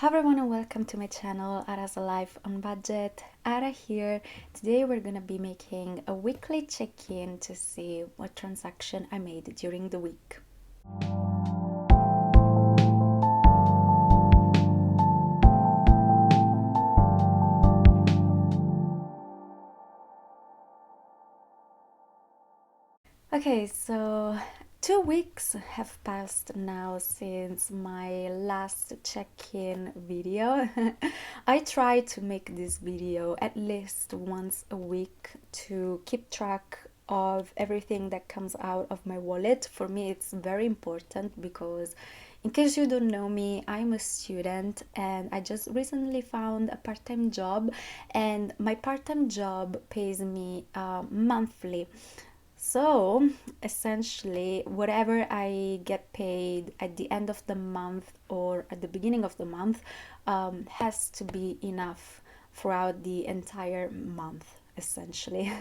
Hi everyone and welcome to my channel, Ara's Life on Budget. Ara here. Today we're gonna be making a weekly check-in to see what transaction I made during the week. Okay, so 2 weeks have passed now since my last check-in video. I try to make this video at least once a week to keep track of everything that comes out of my wallet. For me, it's very important because in case you don't know me, I'm a student and I just recently found a part-time job, and my part-time job pays me monthly. So essentially, whatever I get paid at the end of the month or at the beginning of the month has to be enough throughout the entire month. Essentially,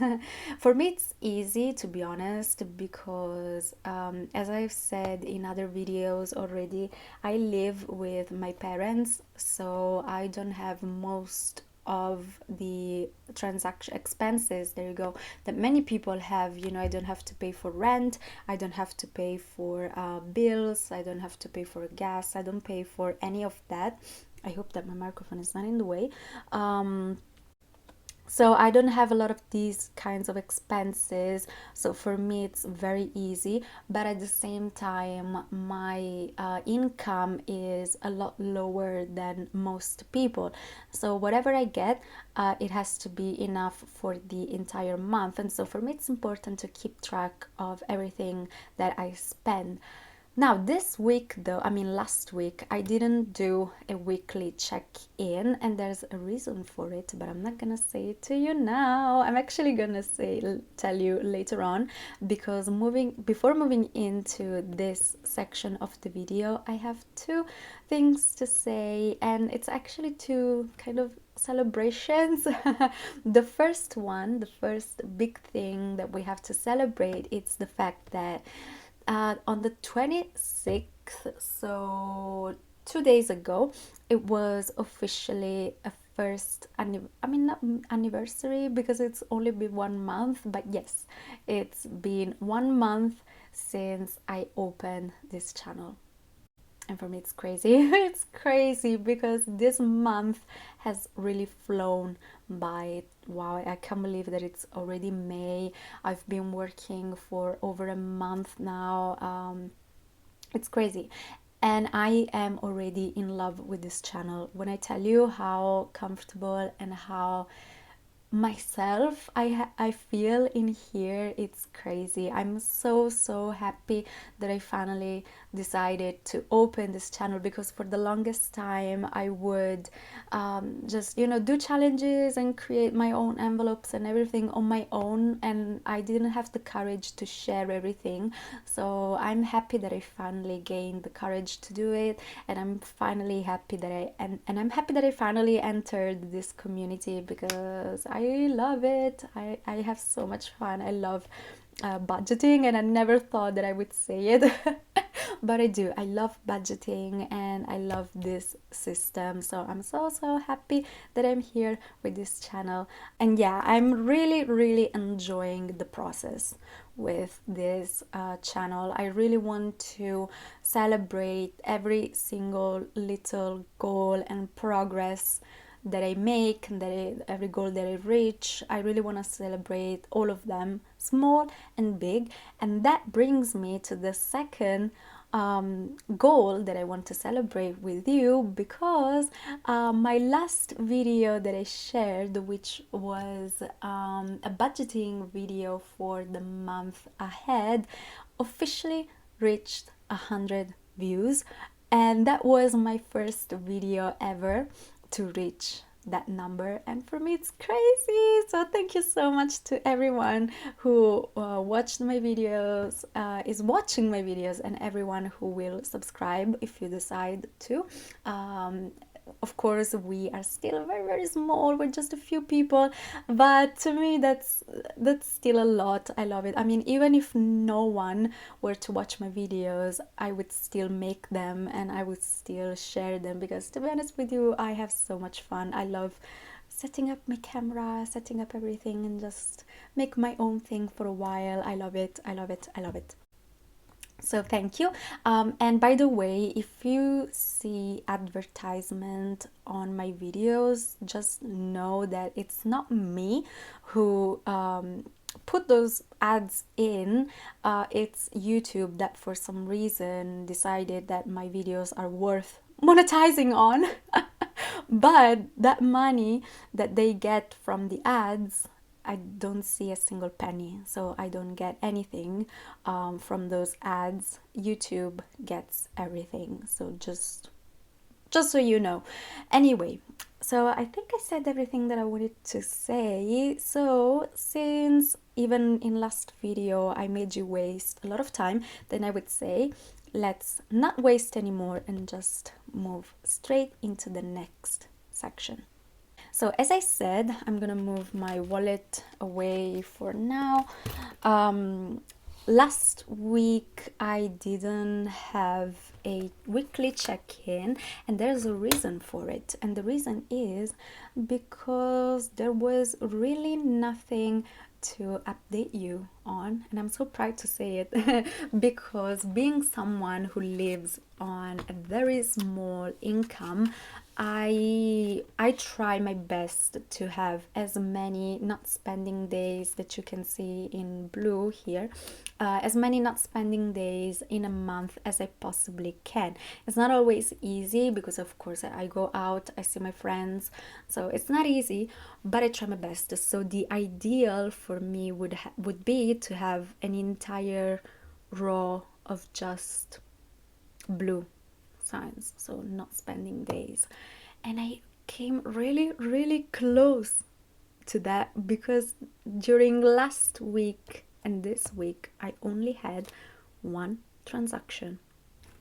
for me, it's easy to be honest because, as I've said in other videos already, I live with my parents, so I don't have most of the transaction expenses, there you go, that many people have. I don't have to pay for rent, I don't have to pay for bills, I don't have to pay for gas, I don't pay for any of that. I hope that my microphone is not in the way. So I don't have a lot of these kinds of expenses, so for me it's very easy. But at the same time, my income is a lot lower than most people, so whatever I get, it has to be enough for the entire month. And so for me it's important to keep track of everything that I spend. Now, this week, though, I mean, last week, I didn't do a weekly check-in, and there's a reason for it, but I'm not gonna say it to you now. I'm actually gonna tell you later on, because before moving into this section of the video, I have two things to say, and it's actually two kind of celebrations. The first one, the first big thing that we have to celebrate, it's the fact that on the 26th, so 2 days ago, it was officially a first I mean, not anniversary because it's only been 1 month, but yes, it's been 1 month since I opened this channel. And for me it's crazy. It's crazy because this month has really flown by. Wow, I can't believe that it's already May. I've been working for over a month now. It's crazy, and I am already in love with this channel. When I tell you how comfortable and how myself I feel in here, it's crazy. I'm so happy that I finally decided to open this channel, because for the longest time I would just do challenges and create my own envelopes and everything on my own, and I didn't have the courage to share everything. So I'm happy that I finally gained the courage to do it, and I'm finally happy that I'm happy that I finally entered this community because I love it. I have so much fun. I love budgeting, and I never thought that I would say it. But I do. I love budgeting and I love this system. So I'm so happy that I'm here with this channel. And yeah, I'm really enjoying the process with this channel. I really want to celebrate every single little goal and progress that I make, and every goal that I reach. I really want to celebrate all of them, small and big. And that brings me to the second goal that I want to celebrate with you, because my last video that I shared, which was a budgeting video for the month ahead, officially reached 100 views, and that was my first video ever to reach that number, and for me it's crazy. So thank you so much to everyone who watched my videos, is watching my videos, and everyone who will subscribe if you decide to. Of course, we are still very, very small. We're just a few people, but to me, that's still a lot. I love it. I mean, even if no one were to watch my videos, I would still make them and I would still share them because, to be honest with you, I have so much fun. I love setting up my camera, setting up everything, and just make my own thing for a while. I love it. I love it. I love it. So thank you. And by the way, if you see advertisement on my videos, just know that it's not me who put those ads in. It's YouTube that for some reason decided that my videos are worth monetizing on. But that money that they get from the ads, I don't see a single penny, so I don't get anything from those ads. YouTube gets everything, so just so you know. Anyway, so I think I said everything that I wanted to say. So since even in last video I made you waste a lot of time, then I would say let's not waste anymore and just move straight into the next section. So as I said, I'm gonna move my wallet away for now. Last week I didn't have a weekly check-in, and there's a reason for it. And the reason is because there was really nothing to update you on, and I'm so proud to say it because being someone who lives on a very small income, I try my best to have as many not spending days that you can see in blue here, as many not spending days in a month as I possibly can. It's not always easy because of course I go out, I see my friends, so it's not easy, but I try my best. So the ideal for me would be to have an entire row of just blue signs, so not spending days. And I came really, really close to that because during last week and this week I only had one transaction.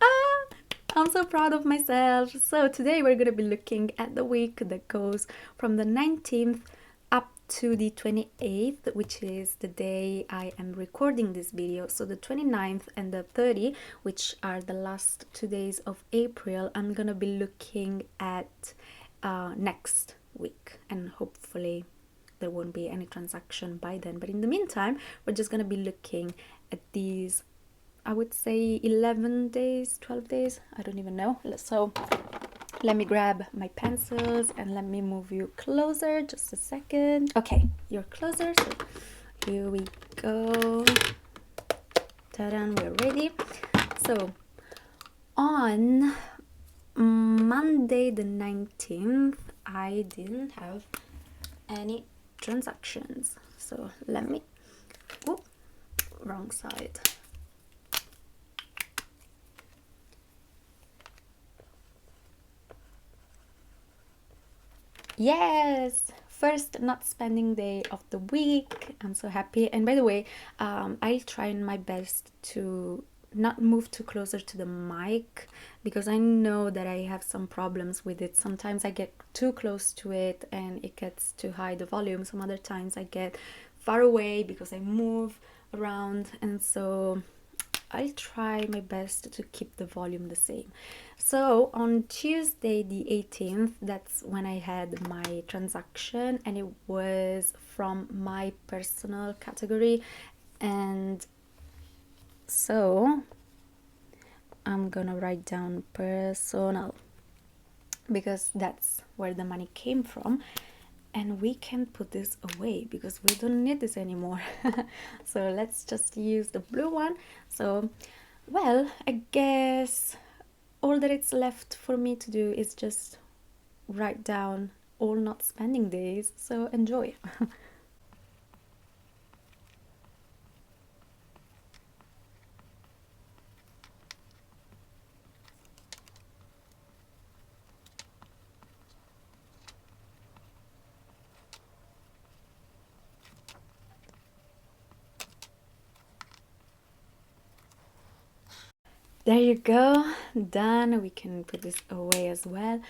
Ah, I'm so proud of myself. So today we're gonna be looking at the week that goes from the 19th up to the 28th, which is the day I am recording this video. So the 29th and the 30th, which are the last 2 days of April, I'm gonna be looking at next week, and hopefully there won't be any transaction by then. But in the meantime, we're just gonna be looking at these, I would say 11 days, 12 days, I don't even know. So let me grab my pencils and let me move you closer, just a second. Okay, you're closer, so here we go. Ta-da, we're ready. So on Monday the 19th, I didn't have any transactions. So let me, oh, wrong side. Yes, first not spending day of the week. I'm so happy. And by the way, I try my best to not move too closer to the mic because I know that I have some problems with it. Sometimes I get too close to it and it gets too high the volume. Some other times I get far away because I move around, and so I try my best to keep the volume the same. So on Tuesday the 18th, that's when I had my transaction, and it was from my personal category. And so I'm gonna write down personal because that's where the money came from, and we can put this away because we don't need this anymore. So let's just use the blue one. So, well, I guess all that it's left for me to do is just write down all not spending days. So enjoy. There you go, done. We can put this away as well.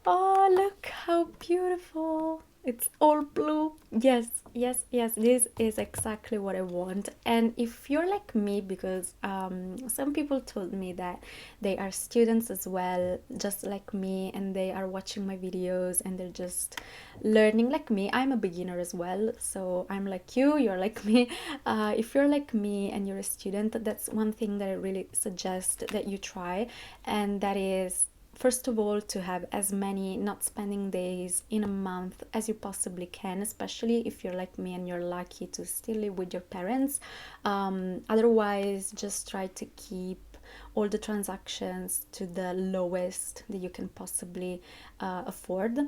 Oh, look how beautiful. It's all blue. Yes, yes, yes. This is exactly what I want. And if you're like me, because some people told me that they are students as well, just like me, and they are watching my videos and they're just learning like me. I'm a beginner as well, so I'm like you, you're like me. If you're like me and you're a student, that's one thing that I really suggest that you try, and that is first of all to have as many not spending days in a month as you possibly can, especially if you're like me and you're lucky to still live with your parents. Otherwise, just try to keep all the transactions to the lowest that you can possibly afford.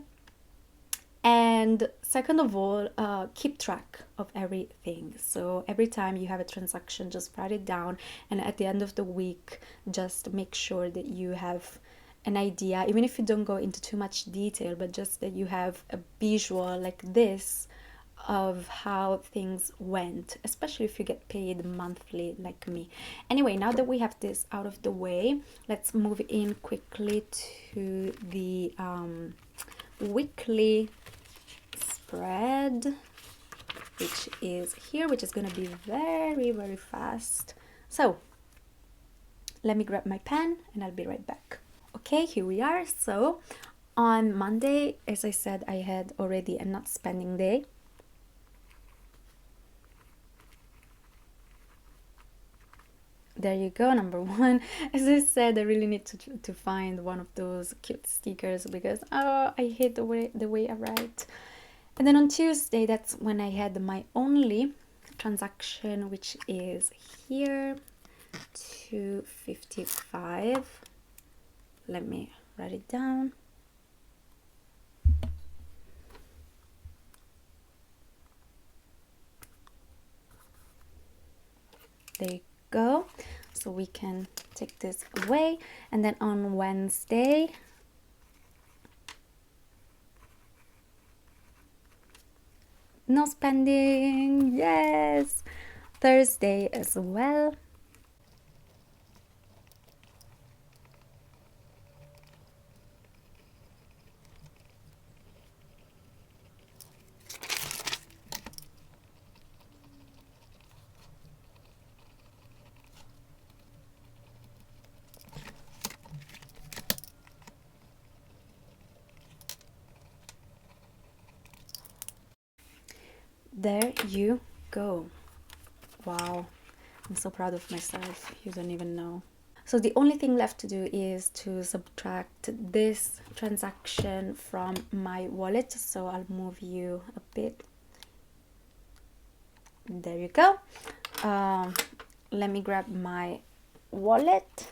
And second of all, keep track of everything. So every time you have a transaction, just write it down, and at the end of the week, just make sure that you have an idea, even if you don't go into too much detail, but just that you have a visual like this of how things went, especially if you get paid monthly like me. Anyway, now that we have this out of the way, let's move in quickly to the weekly spread, which is here, which is going to be very, very fast. So let me grab my pen and I'll be right back. Okay, here we are. So on Monday, as I said, I had already a not spending day. There you go, number one. As I said, I really need to find one of those cute stickers because oh, I hate the way I write. And then on Tuesday, that's when I had my only transaction, which is here, 255. Let me write it down. There you go. So we can take this away. And then on Wednesday, no spending. Yes. Thursday as well. There you go. Wow, I'm so proud of myself. You don't even know. So the only thing left to do is to subtract this transaction from my wallet. So I'll move you a bit. There you go. Let me grab my wallet.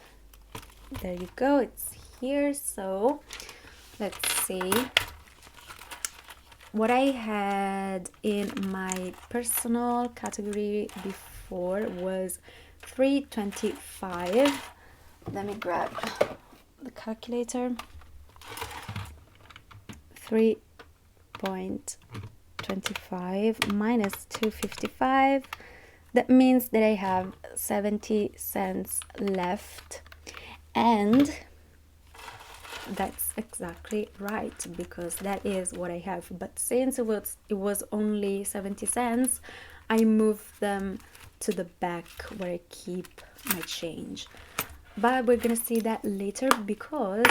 There you go. It's here. So let's see. What I had in my personal category before was 325. Let me grab the calculator. 3.25 minus 255. That means that I have 70 cents left, and that's exactly right because that is what I have. But since it was only 70 cents, I moved them to the back where I keep my change. But we're gonna see that later because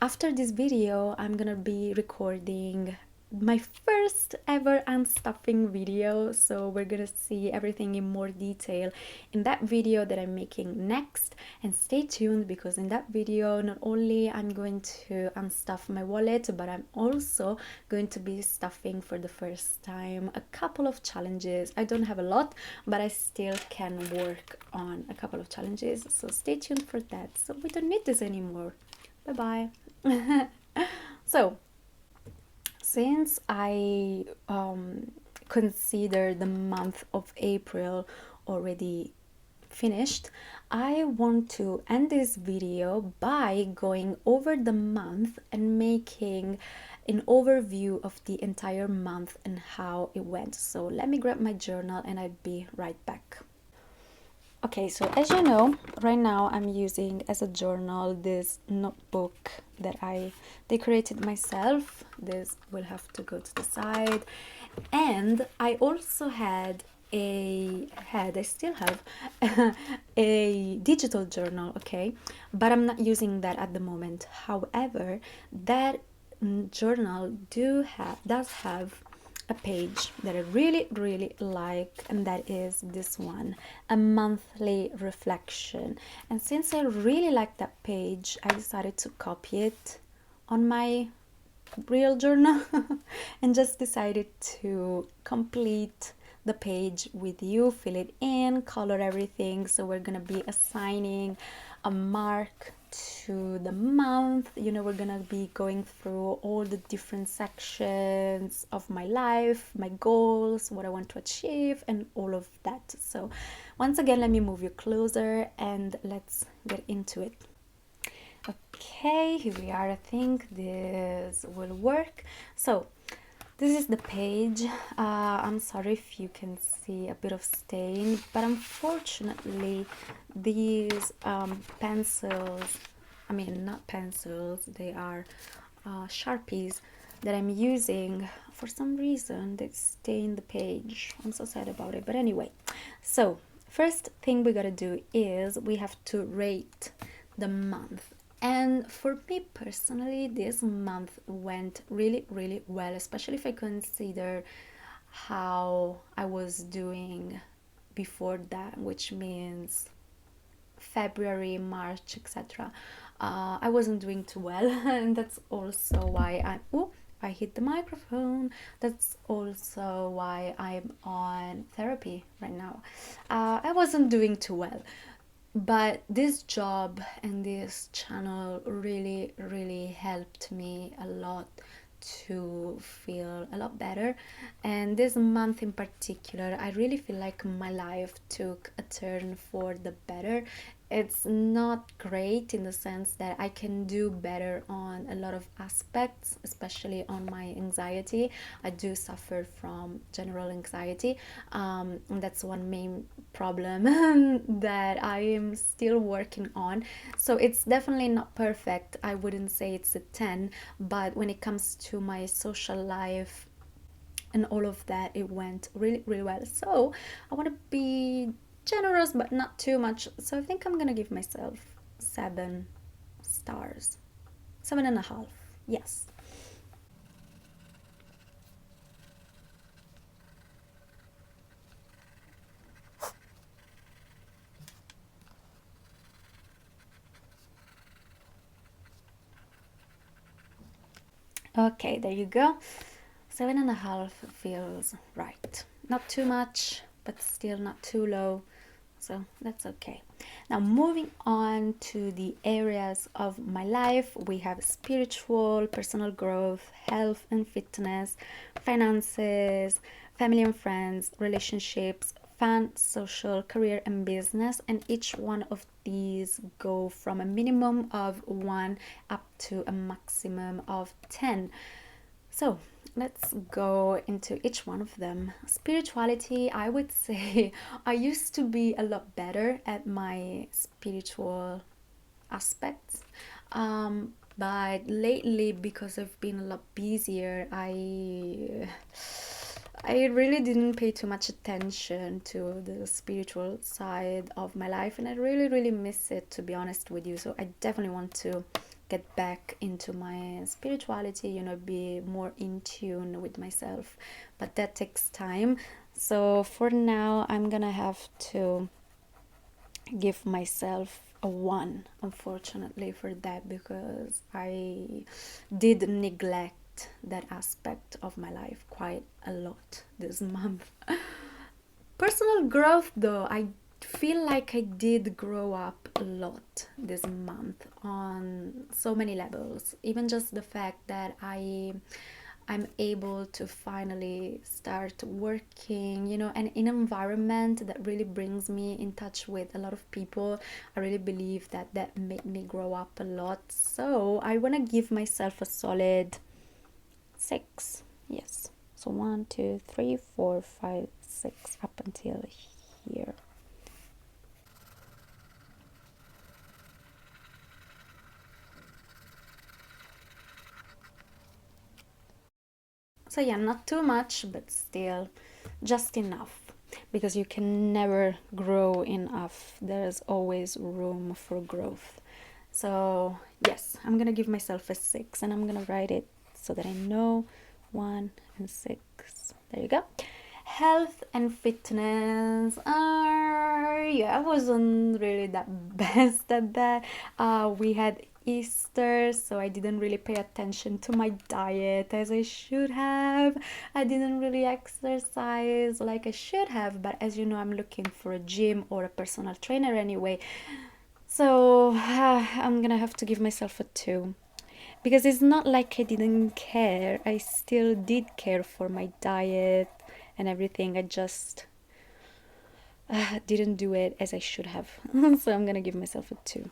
after this video I'm gonna be recording my first ever unstuffing video, so we're gonna see everything in more detail in that video that I'm making next. And stay tuned because in that video not only I'm going to unstuff my wallet, but I'm also going to be stuffing for the first time a couple of challenges. I don't have a lot, but I still can work on a couple of challenges, so stay tuned for that. So we don't need this anymore. Bye bye. So since I consider the month of April already finished, I want to end this video by going over the month and making an overview of the entire month and how it went. So let me grab my journal and I'll be right back. Okay, so as you know, right now I'm using as a journal this notebook that I decorated myself. This will have to go to the side. And I also I still have a digital journal, okay? But I'm not using that at the moment. However, that journal does have a page that I really, really like, and that is this one, a monthly reflection. And since I really like that page, I decided to copy it on my real journal and just decided to complete the page with you, fill it in, color everything. So we're gonna be assigning a mark to the month. You know, we're gonna be going through all the different sections of my life, my goals, what I want to achieve, and all of that. So once again, let me move you closer and let's get into it. Okay, here we are. I think this will work. So this is the page. I'm sorry if you can see a bit of stain, but unfortunately these pencils, I mean not pencils, they are Sharpies that I'm using, for some reason they stain the page. I'm so sad about it, but anyway. So first thing we gotta do is we have to rate the month. And for me personally, this month went really, really well, especially if I consider how I was doing before that, which means February, March, etc. I wasn't doing too well, and that's also why I hit the microphone. That's also why I'm on therapy right now. I wasn't doing too well, but this job and this channel really, really helped me a lot to feel a lot better. And this month in particular, I really feel like my life took a turn for the better. It's not great in the sense that I can do better on a lot of aspects, especially on my anxiety. I do suffer from general anxiety, and that's one main problem that I am still working on. So it's definitely not perfect. I wouldn't say it's a 10, but when it comes to my social life and all of that, it went really, really well. So I want to be generous, but not too much. So I think I'm gonna give myself 7 stars, 7.5. Yes. Okay, there you go. 7.5 feels right. Not too much, but still not too low. So that's okay. Now, moving on to the areas of my life, we have spiritual, personal growth, health and fitness, finances, family and friends, relationships, fun, social, career, and business. And each one of these go from a minimum of 1 up to a maximum of 10. So let's go into each one of them. Spirituality, I would say I used to be a lot better at my spiritual aspects. But lately, because I've been a lot busier, I really didn't pay too much attention to the spiritual side of my life, and I really, really miss it, to be honest with you. So I definitely want to get back into my spirituality, you know, be more in tune with myself. But that takes time. So for now, I'm gonna have to give myself a 1, unfortunately, for that, because I did neglect that aspect of my life quite a lot this month. Personal growth, though, I feel like I did grow up a lot this month on so many levels. Even just the fact that I'm able to finally start working, you know, and in an environment that really brings me in touch with a lot of people. I really believe that that made me grow up a lot. So I want to give myself a solid 6. Yes. So 1, 2, 3, 4, 5, 6 up until here. So yeah, not too much, but still just enough. Because you can never grow enough. There's always room for growth. So yes, I'm gonna give myself a 6 and I'm gonna write it so that I know 1 and 6. There you go. Health and fitness are, yeah, I wasn't really that best at that. We had Easter, so I didn't really pay attention to my diet as I should have. I didn't really exercise like I should have, but as you know, I'm looking for a gym or a personal trainer anyway. So I'm gonna have to give myself a 2 because it's not like I didn't care. I still did care for my diet and everything. I just didn't do it as I should have. So I'm gonna give myself a 2.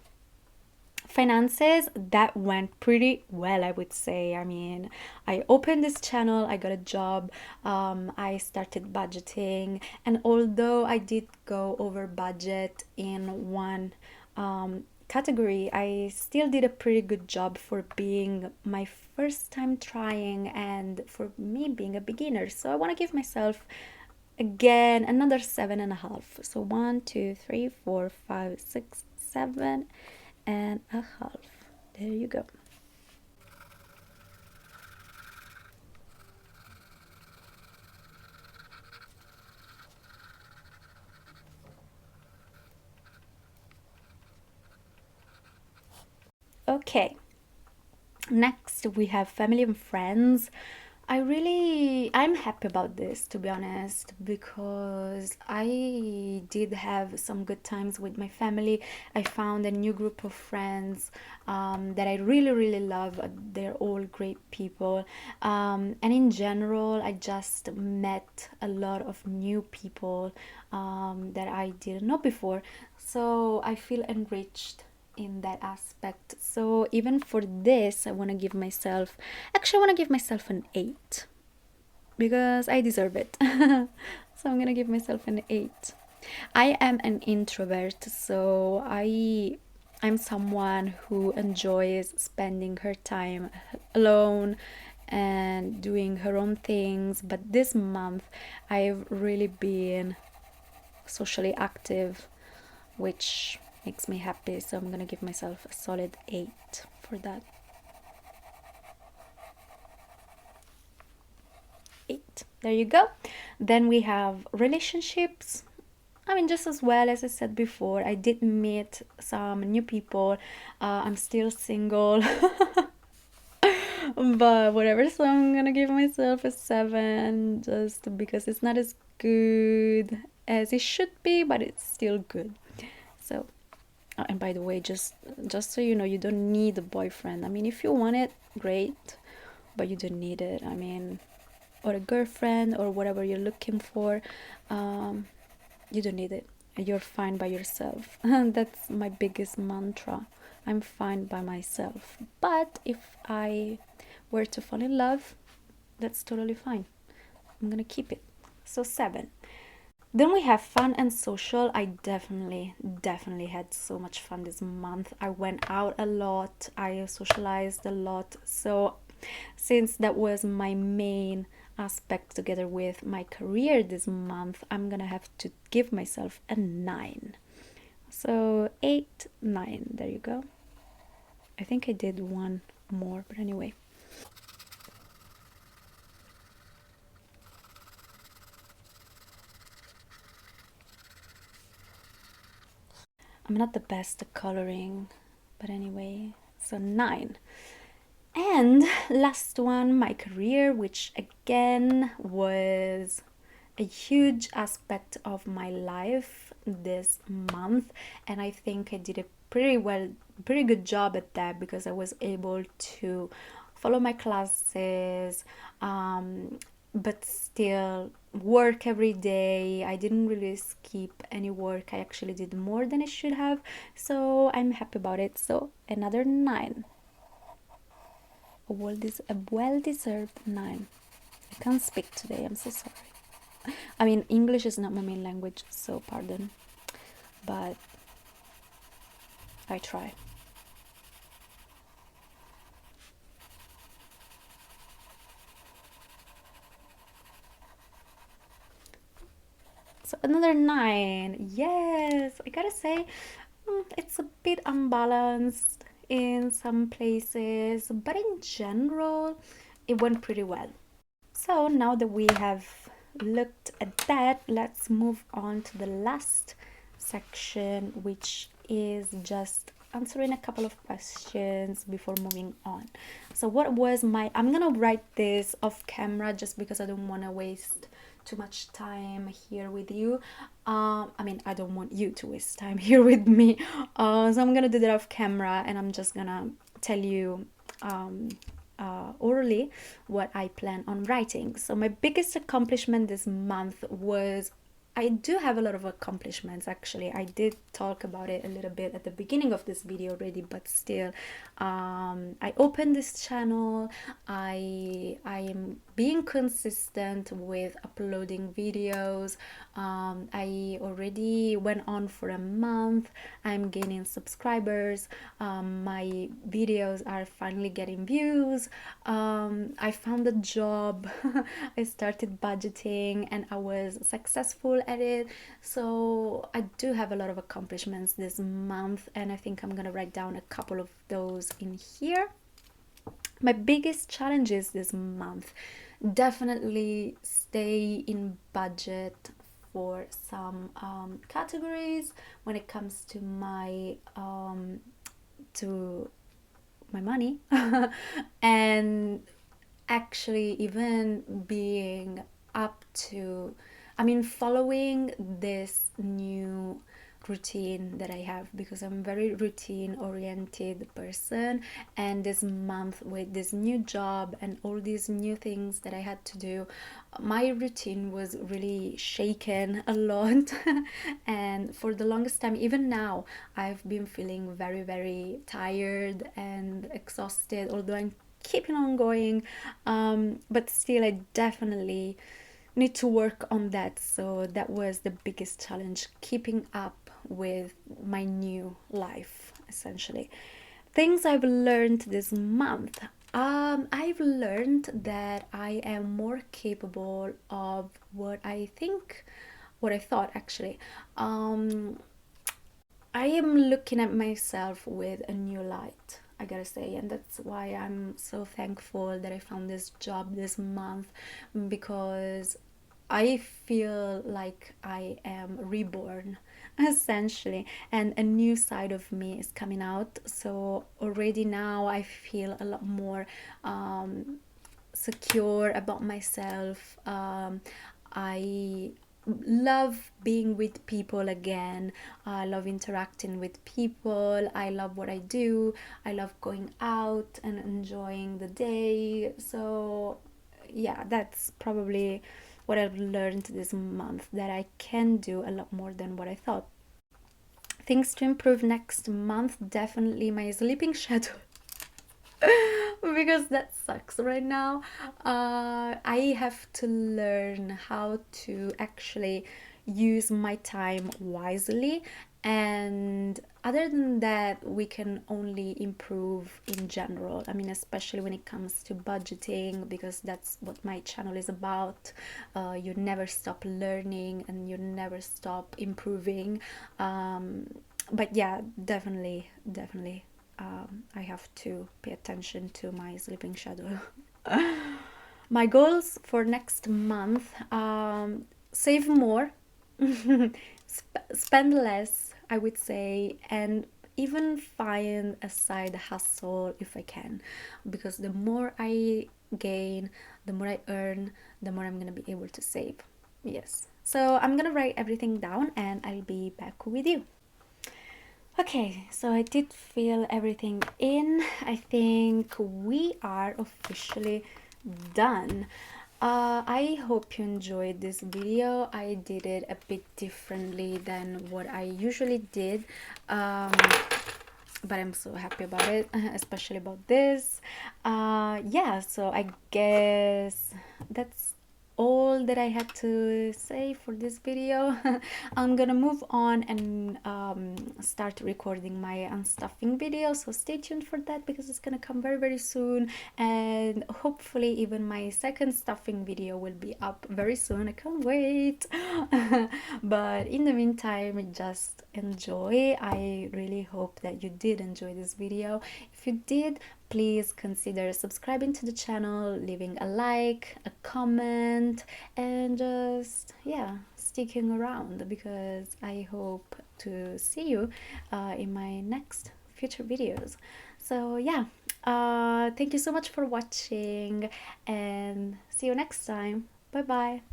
Finances, that went pretty well, I would say. I mean, I opened this channel, I got a job, I started budgeting, and although I did go over budget in one category, I still did a pretty good job for being my first time trying and for me being a beginner. So I want to give myself again another 7.5. So 1, 2, 3, 4, 5, 6, 7.5. There you go. Okay, next we have family and friends. I'm happy about this, to be honest, because I did have some good times with my family. I found a new group of friends that I really, really love. They're all great people. And in general, I just met a lot of new people that I didn't know before. So I feel enriched in that aspect. So even for this, I want to give myself, actually, I want to give myself an 8 because I deserve it. So I'm gonna give myself an 8. I am an introvert, so I'm someone who enjoys spending her time alone and doing her own things. But this month, I've really been socially active, which makes me happy. So I'm gonna give myself a solid 8 for that. 8. There you go. Then we have relationships. I mean, just as well as I said before, I did meet some new people. I'm still single, but whatever. So I'm gonna give myself a 7 just because it's not as good as it should be, but it's still good. So, and by the way, just so you know, you don't need a boyfriend. I mean, if you want it, great, but you don't need it. I mean, or a girlfriend or whatever you're looking for, you don't need it. You're fine by yourself. That's my biggest mantra. I'm fine by myself. But if I were to fall in love, that's totally fine. I'm gonna keep it. So 7. Then we have fun and social. I definitely had so much fun this month. I went out a lot, I socialized a lot. So, since that was my main aspect together with my career this month, I'm gonna have to give myself a 9. So, 8, 9, there you go. I think I did one more, but anyway. I'm not the best at coloring, but anyway, so 9. And last one, my career, which again was a huge aspect of my life this month, and I think I did a pretty good job at that because I was able to follow my classes, but still work every day. I didn't really skip any work. I actually did more than I should have, so I'm happy about it. So another 9. A well-deserved 9. I can't speak today, I'm so sorry. I mean, English is not my main language, so pardon, but I try. So another 9. Yes, I gotta say, it's a bit unbalanced in some places, but in general, it went pretty well. So now that we have looked at that, let's move on to the last section, which is just answering a couple of questions before moving on. So what was my, I'm gonna write this off camera just because I don't want to waste too much time here with you. I mean, I don't want you to waste time here with me. So I'm gonna do that off camera, and I'm just gonna tell you orally what I plan on writing. So my biggest accomplishment this month was, I do have a lot of accomplishments actually. I did talk about it a little bit at the beginning of this video already, but still, I opened this channel. I am being consistent with uploading videos. I already went on for a month. I'm gaining subscribers. My videos are finally getting views. I found a job. I started budgeting and I was successful at it. So I do have a lot of accomplishments this month, and I think I'm gonna write down a couple of those in here. My biggest challenges this month, definitely stay in budget for some categories when it comes to my money and actually even being up to, I mean, following this new routine that I have, because I'm a very routine oriented person, and this month with this new job and all these new things that I had to do, my routine was really shaken a lot. And for the longest time, even now, I've been feeling very, very tired and exhausted, although I'm keeping on going. But still, I definitely need to work on that. So that was the biggest challenge, keeping up with my new life, essentially. Things I've learned this month. I've learned that I am more capable of what I think, what I thought actually. I am looking at myself with a new light, I gotta say, and that's why I'm so thankful that I found this job this month, because I feel like I am reborn essentially, and a new side of me is coming out. So already now I feel a lot more secure about myself. I love being with people again. I love interacting with people. I love what I do. I love going out and enjoying the day. So yeah, that's probably what I've learned this month, that I can do a lot more than what I thought. Things to improve next month, definitely my sleeping schedule. Because that sucks right now. I have to learn how to actually use my time wisely, and other than that, we can only improve in general. I mean, especially when it comes to budgeting, because that's what my channel is about. You never stop learning and you never stop improving. But yeah, definitely, I have to pay attention to my sleeping schedule. My goals for next month, save more, spend less, I would say, and even find a side hustle if I can, because the more I gain, the more I earn, the more I'm gonna be able to save. Yes. So I'm gonna write everything down and I'll be back with you. Okay, so I did fill everything in. I think we are officially done. I hope you enjoyed this video. I did it a bit differently than what I usually did, but I'm so happy about it, especially about this. Yeah, so I guess that's all that I had to say for this video. I'm gonna move on and start recording my unstuffing video, so stay tuned for that because it's gonna come very very soon, and hopefully even my second stuffing video will be up very soon. I can't wait. But in the meantime, just enjoy. I really hope that you did enjoy this video. If you did, please consider subscribing to the channel, leaving a like, a comment, and just, yeah, sticking around because I hope to see you in my next future videos. So yeah, thank you so much for watching and see you next time. Bye bye.